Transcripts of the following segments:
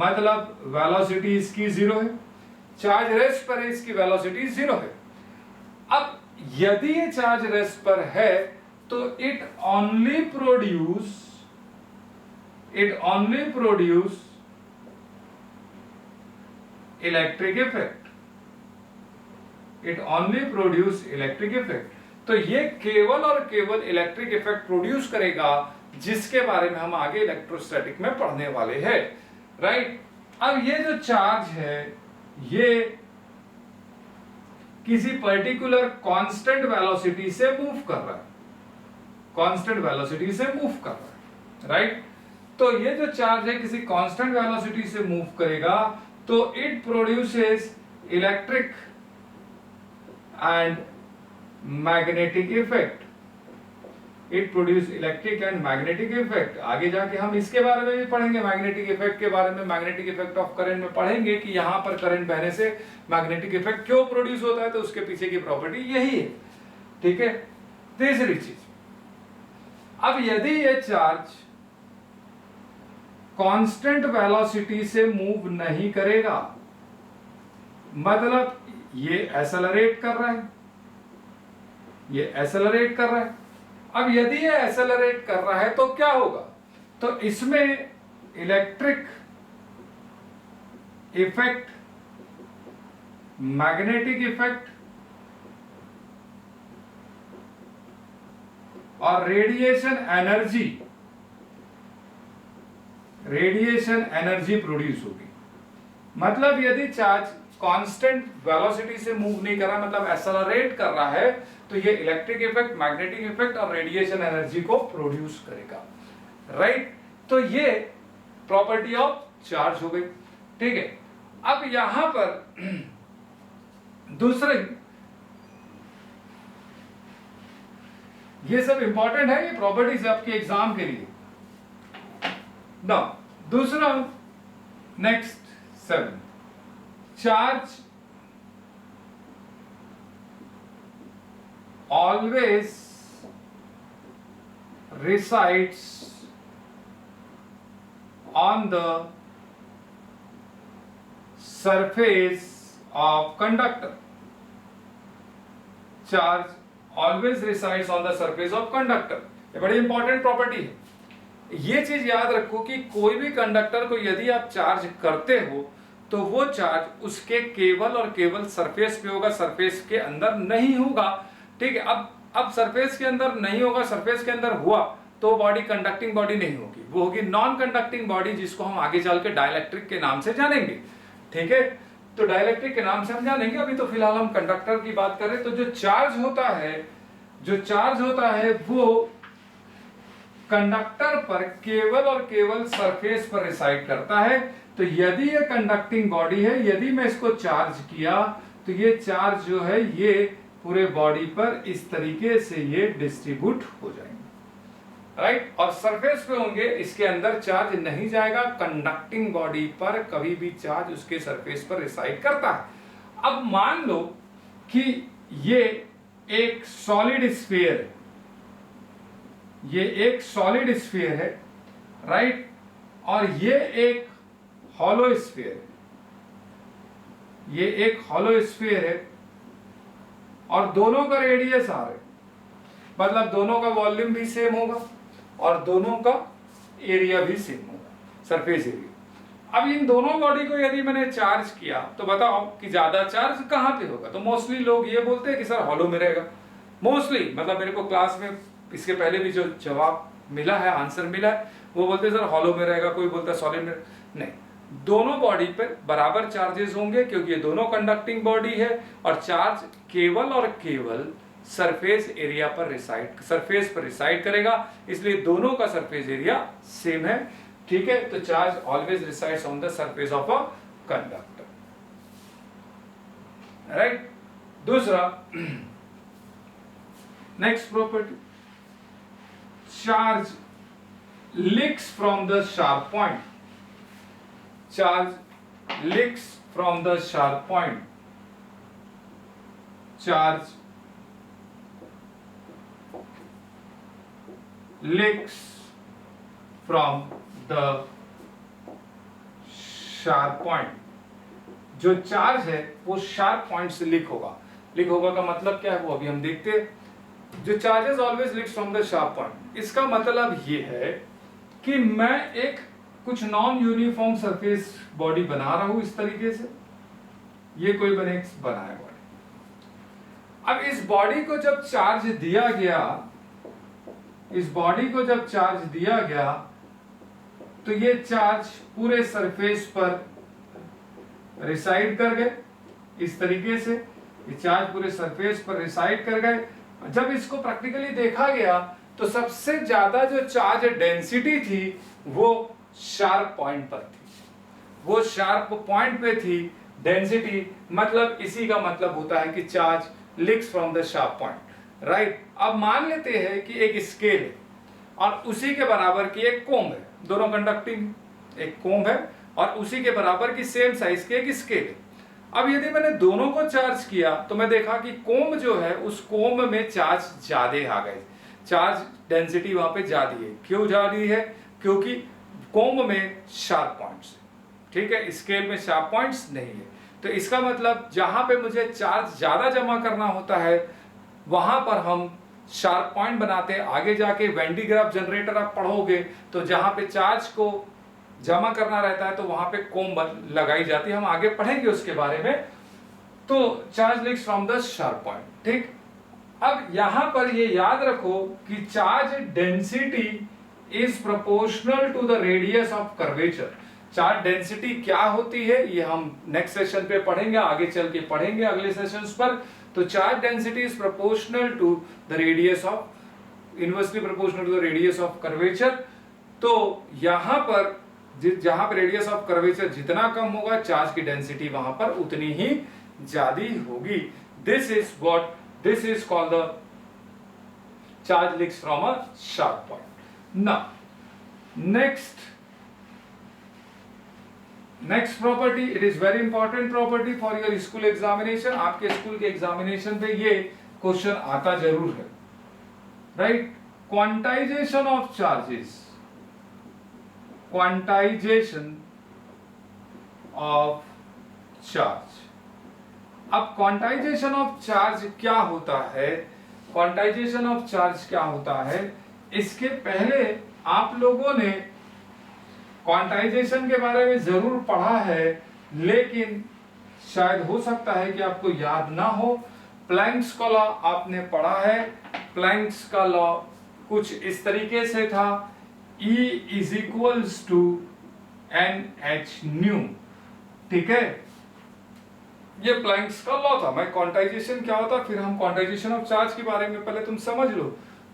मतलब वेलोसिटी इसकी 0 है, चार्ज रेस्ट पर है, इसकी वेलोसिटी 0 है। अब यदि ये चार्ज रेस्ट पर है तो it only produce electric effect. तो ये केवल और केवल इलेक्ट्रिक इफेक्ट प्रोड्यूस करेगा, जिसके बारे में हम आगे इलेक्ट्रोस्टैटिक में पढ़ने वाले हैं, राइट। अब ये जो चार्ज है ये किसी पर्टिकुलर कांस्टेंट वेलोसिटी से मूव कर रहा है, राइट। तो ये जो चार्ज है किसी कांस्टेंट वेलोसिटी से मूव करेगा, तो it produces electric and magnetic effect. आगे जाके हम इसके बारे में भी पढ़ेंगे, मैग्नेटिक इफेक्ट के बारे में, मैग्नेटिक इफेक्ट ऑफ करंट में पढ़ेंगे कि यहां पर करंट बहने से मैग्नेटिक इफेक्ट क्यों प्रोड्यूस होता है, तो उसके पीछे की प्रॉपर्टी यही है, ठीक है। तीसरी चीज, अब यदि ये चार्ज कांस्टेंट वेलोसिटी से मूव नहीं करेगा, मतलब ये एसेलरेट कर रहा है, अब यदि ये एसेलरेट कर रहा है तो क्या होगा, तो इसमें इलेक्ट्रिक इफेक्ट, मैग्नेटिक इफेक्ट और रेडिएशन एनर्जी प्रोड्यूस होगी। मतलब यदि चार्ज कांस्टेंट वेलोसिटी से मूव नहीं कर रहा, मतलब एक्सेलरेट कर रहा है, तो ये इलेक्ट्रिक इफेक्ट, मैग्नेटिक इफेक्ट और रेडिएशन एनर्जी को प्रोड्यूस करेगा, राइट। तो ये प्रॉपर्टी ऑफ चार्ज हो गई, ठीक है। अब यहां पर दूसरे, ये सब इंपॉर्टेंट है, ये प्रॉपर्टीज आपके एग्जाम के लिए। नाउ दूसरा, next 7, charge always resides on the surface of conductor. Charge always resides on the surface of conductor. ये बड़ी इंपॉर्टेंट प्रॉपर्टी है। ये चीज याद रखो कि कोई भी कंडक्टर को यदि आप चार्ज करते हो तो वो चार्ज उसके केवल और केवल सरफेस पे होगा, सरफेस के अंदर नहीं होगा, ठीक है। अब सरफेस के अंदर नहीं होगा, सरफेस के अंदर हुआ तो बॉडी कंडक्टिंग बॉडी नहीं होगी, वो होगी नॉन कंडक्टिंग बॉडी, जिसको हम आगे चल के डाइलेक्ट्रिक के नाम से जानेंगे, ठीक है। तो डाइलेक्ट्रिक के नाम से हम जानेंगे, अभी तो फिलहाल हम कंडक्टर की बात कर रहे हैं। तो जो चार्ज होता है वो कंडक्टर पर केवल और केवल सरफेस पर रिसाइड करता है। तो यदि ये कंडक्टिंग बॉडी है, यदि मैं इसको चार्ज किया तो ये चार्ज जो है ये पूरे बॉडी पर इस तरीके से ये डिस्ट्रीब्यूट हो जाएंगे, राइट। और सरफेस पे होंगे, इसके अंदर चार्ज नहीं जाएगा। कंडक्टिंग बॉडी पर कभी भी चार्ज उसके सरफेस पर रिसाइड करता है। अब मान लो कि ये एक सॉलिड स्फीयर है, राइट, और ये एक हॉलो स्फीयर है, और दोनों का रेडियस r है, मतलब दोनों का वॉल्यूम भी सेम होगा और दोनों का एरिया भी सेम होगा, सरफेस एरिया। अब इन दोनों बॉडी को यदि मैंने चार्ज किया तो बताओ कि ज्यादा चार्ज कहां पे होगा। तो मोस्टली लोग ये बोलते हैं कि सर हॉलो में रहेगा, मोस्टली, मतलब मेरे को क्लास में इसके पहले भी जो जवाब मिला है, आंसर मिला है, वो बोलते हैं सर हॉलो में रहेगा, कोई बोलता है सॉलिड में। नहीं, दोनों बॉडी पर बराबर चार्जेस होंगे, क्योंकि ये दोनों कंडक्टिंग बॉडी है और चार्ज केवल और केवल सरफेस पर रिसाइड करेगा, इसलिए दोनों का सरफेस एरिया सेम है, ठीक है। तो charge always resides on the surface of a conductor, right. दूसरा, next property, charge leaks from the sharp point. Charge leaks from the sharp point. Charge leaks from the sharp point, जो charge है वो sharp point से leak होगा। Leak होगा का मतलब क्या है वो अभी हम देखते हैं। जो charges always leaks from the sharp point, इसका मतलब ये है कि मैं एक कुछ नॉन यूनिफॉर्म सरफेस बॉडी बना रहा हूं इस तरीके से, ये कोई बना है बॉडी। अब इस बॉडी को जब चार्ज दिया गया, इस बॉडी को जब चार्ज दिया गया तो ये चार्ज पूरे सरफेस पर रिसाइड कर गए इस तरीके से, ये चार्ज पूरे सरफेस पर रिसाइड कर गए। जब इसको प्रैक्टिकली देखा गया तो सबसे ज्यादा जो चार्ज डेंसिटी थी वो शार्प पॉइंट पर थी, वो शार्प पॉइंट पे थी डेंसिटी। मतलब इसी का मतलब होता है कि charge leaks from the sharp point, right. अब मान लेते हैं कि एक स्केल है और उसी के बराबर की एक कोम्ब है, दोनों कंडक्टिंग, एक कोम्ब है और उसी के बराबर की सेम साइज की एक स्केल है। अब यदि मैंने दोनों को चार्ज किया तो मैं देखा कि कोम्ब जो है उस कोम्ब में चार्ज ज्यादा आ गए, चार्ज डेंसिटी वहां पे ज्यादा है। क्यों ज्यादा है? क्योंकि कोम्ब में शार्प पॉइंट्स, ठीक है, स्केल में शार्प पॉइंट्स नहीं है। तो इसका मतलब जहां पे मुझे चार्ज ज्यादा जमा करना होता है वहां पर हम शार्प पॉइंट बनाते हैं। आगे जाके वेन डी ग्राफ जनरेटर आप पढ़ोगे तो जहां पे चार्ज को जमा करना रहता है तो वहां पे कोम्ब लगाई जाती है, हम आगे पढ़ेंगे उसके बारे में। तो charge leaks from the sharp point, ठीक। अब यहां पर ये याद रखो कि charge density is proportional to the radius of curvature. Charge density क्या होती है ये हम नेक्स्ट सेशन पे पढ़ेंगे, आगे चल के पढ़ेंगे अगले सेशंस पर। तो charge density is proportional to the radius of, inversely proportional to the radius of curvature. तो यहां पर जहां पर रेडियस ऑफ कर्वेचर जितना कम होगा चार्ज की डेंसिटी वहां पर उतनी ही ज्यादा होगी। This is called the charge leaks from a sharp point. Now next property, it is very important property for your school examination. आपके स्कूल के एग्जामिनेशन पे ये क्वेश्चन आता जरूर है, right. Quantization of charges, quantization of charge. अब quantization of charge क्या होता है? क्वांटाइजेशन ऑफ चार्ज क्या होता है? इसके पहले आप लोगों ने क्वांटाइजेशन के बारे में जरूर पढ़ा है, लेकिन शायद हो सकता है कि आपको याद ना हो। प्लैंक्स का लॉ आपने पढ़ा है। प्लैंक्स का लॉ कुछ इस तरीके से था, E is equals to NH nu, ठीक है। ये प्लैंक्स का लॉ था। मैं क्वांटाइजेशन क्या होता फिर हम क्वांटाइजेशन ऑफ चार्ज के बारे में पहले तुम समझ लो।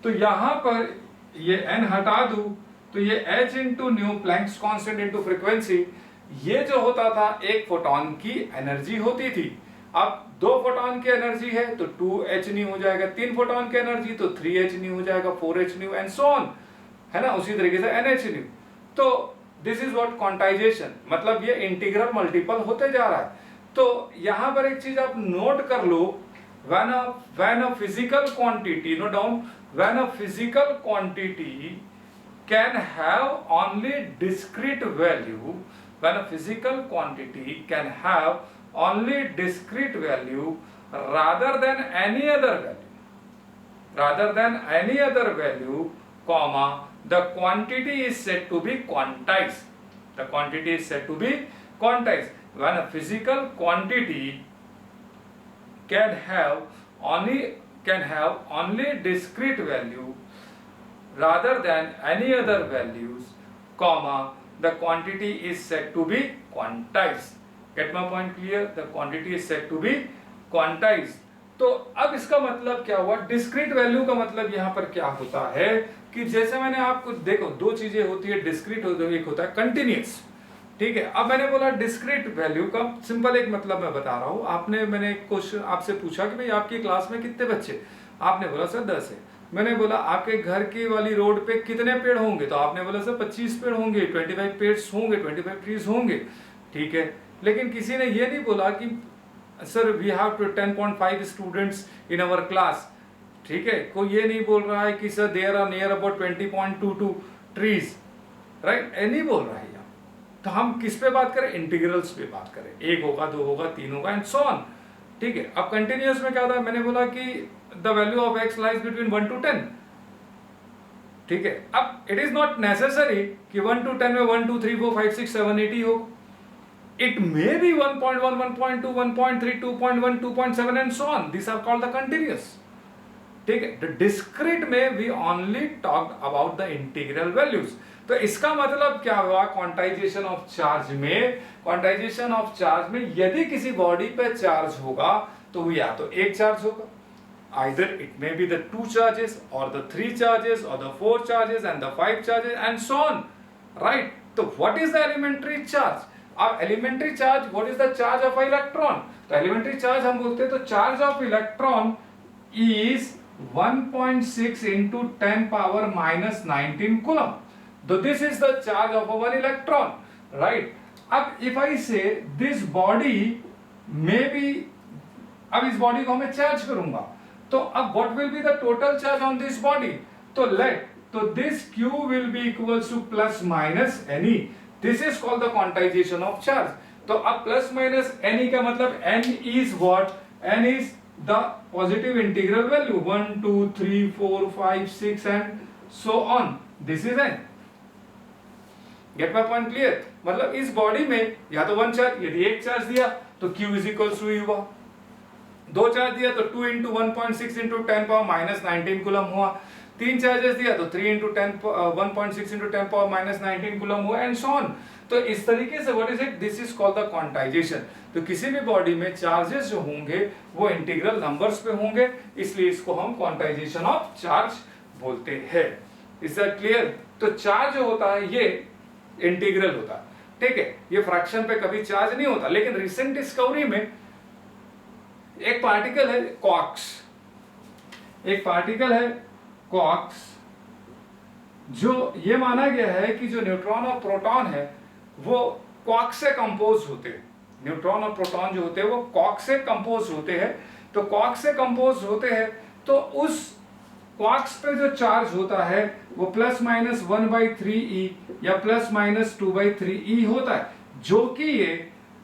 तो यहां पर ये n हटा दूं तो ये h into new, Planck's constant into frequency, ये जो होता था एक फोटोन की एनर्जी होती थी। अब 2 फोटोन की एनर्जी है तो 2h न्यू हो जाएगा, 3 फोटोन की एनर्जी तो 3h न्यू हो जाएगा, 4h new and so on, है ना। उसी तरीके से NH न्यू। तो दिस इज व्हाट क्वांटाइजेशन, मतलब ये इंटीग्रल मल्टीपल होते जा रहा है। तो यहां पर एक चीज आप नोट कर लो, when a physical quantity, note down, when a physical quantity can have only discrete value, when a physical quantity can have only discrete value rather than any other value, comma, the quantity is said to be quantized. The quantity is said to be quantized. When a physical quantity can have only discrete value rather than any other values, comma, the quantity is said to be quantized. Get my point clear? The quantity is said to be quantized. तो अब इसका मतलब क्या हुआ? Discrete value का मतलब यहाँ पर क्या होता है कि जैसे मैंने आपको, देखो 2 चीजें होती है, डिस्क्रीट होता है, एक होता है कंटिन्यूअस, ठीक है। अब मैंने बोला डिस्क्रीट वैल्यू का सिंपल एक मतलब मैं बता रहा हूं। मैंने एक क्वेश्चन आपसे पूछा कि भाई आपकी क्लास में कितने बच्चे? आपने बोला सर 10 है। मैंने बोला आपके घर की वाली रोड पे कितने पेड़ होंगे? तो आपने बोला सर 25 पेड़ होंगे, 25 पेड़ होंगे, 25 ट्रीज होंगे, ठीक है। लेकिन किसी ने ये नहीं बोला कि sir we have to 10.5 students in our class, ठीक है। कोई ये नहीं बोल रहा है कि sir there are near about 20.22 trees, right, नहीं बोल रहा है। तो हम किस पे बात करें, इंटीग्रल्स पे बात करें, 1 होगा 2 होगा 3 होगा एंड सो ऑन, ठीक है। अब कंटिन्यूअस में क्या होता है, मैंने बोला कि the value of x lies between 1 to 10, ठीक है। अब इट इज नॉट नेसेसरी कि 1 to 10 में 1 2 3 4 5 6 7 8 ही हो, it may be 1.1 1.2 1.3 2.1 2.7 and so on, these are called the continuous, ठीक है। द डिस्क्रीट में we only talked about the integral values. तो इसका मतलब क्या हुआ, क्वांटाइजेशन ऑफ चार्ज में, क्वांटाइजेशन ऑफ चार्ज में यदि किसी बॉडी पे चार्ज होगा तो वो या तो एक चार्ज होगा, either it may be the 2 charges or the 3 charges or the 4 charges and the 5 charges and so on, right? तो what is the elementary charge? अब elementary charge, what is the charge of electron? तो elementary charge हम बोलते हैं तो charge of electron is 1.6 into 10 power minus 19 coulomb. So this is the charge of one electron, right? अब if I say this body may be, अब इस body को मैं चार्ज करूंगा तो अब what will be the total charge on this body? तो this Q will be equals to plus minus NE. This is called the quantization of charge. तो अब plus minus NE का मतलब N is what? N is the positive integral value 1 2 3 4 5 6 and so on. This is N. Get my point clear? मतलब इस body में या तो 1 charge, यदि 1 चार्ज दिया तो Q is equals to U हुआ, 2 चार्ज दिया तो 2 into 1.6 into 10 power minus 19 coulomb हुआ, 3 चार्जेस दिया तो 3 into 1.6 into 10 power minus 19 coulomb हुआ एंड सो ऑन। तो इस तरीके से what is it, this is called the quantization. तो किसी भी बॉडी में चार्जेस जो होंगे वो इंटीग्रल नंबर्स पे होंगे, इसलिए इसको हम क्वांटाइजेशन ऑफ चार्ज बोलते हैं। Is that clear? तो चार्ज जो होता है ये इंटीग्रल होता है, ठीक है। ये फ्रैक्शन पे कभी चार्ज नहीं होता, लेकिन रिसेंट डिस्कवरी में एक पार्टिकल है क्वार्क्स, एक पार्टिकल है क्वार्क्स, जो ये माना गया है कि जो न्यूट्रॉन और प्रोटॉन है वो क्वार्क से कंपोज होते हैं। न्यूट्रॉन और प्रोटॉन जो होते हैं वो क्वार्क से कंपोज होते हैं। तो क्वार्क से कंपोज होते हैं तो उस क्वार्क्स पे जो चार्ज होता है वो प्लस माइनस 1/3e या प्लस माइनस 2/3e होता है, जो कि ये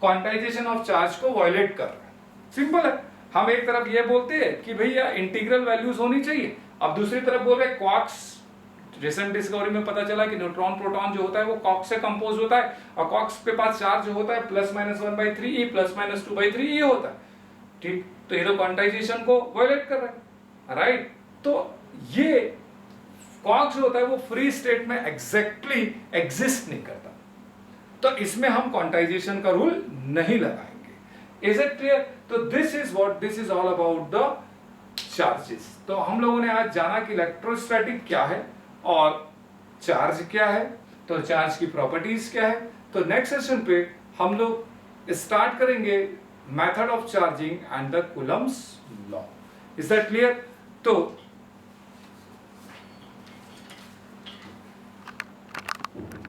क्वांटाइजेशन ऑफ चार्ज को वायलेट कर रहा है। सिंपल है, हम एक तरफ ये बोलते हैं कि भैया इंटीग्रल वैल्यूज होनी चाहिए, अब दूसरी तरफ बोल रहे क्वार्क्स, रिसेंट डिस्कवरी में पता चला कि न्यूट्रॉन प्रोटॉन जो होता है वो क्वार्क से कंपोज होता है और क्वार्क्स के पास चार्ज जो होता है plus minus 1/3e plus minus 2/3e होता है, ठीक। तो ये तो क्वांटाइजेशन को वायलेट कर रहा है, राइट। तो ये क्वार्क जो होता है वो फ्री स्टेट में एग्जैक्टली एग्जिस्ट नहीं करता, तो इसमें हम क्वांटाइजेशन का रूल नहीं लगाएंगे। Is it clear? तो this is what, this is all about the charges. तो हम लोगों ने आज जाना कि इलेक्ट्रोस्टैटिक क्या है और चार्ज क्या है, तो चार्ज की प्रॉपर्टीज क्या है। तो नेक्स्ट सेशन पे हम लोग स्टार्ट करेंगे method of charging and the Coulomb's law. Is that clear? तो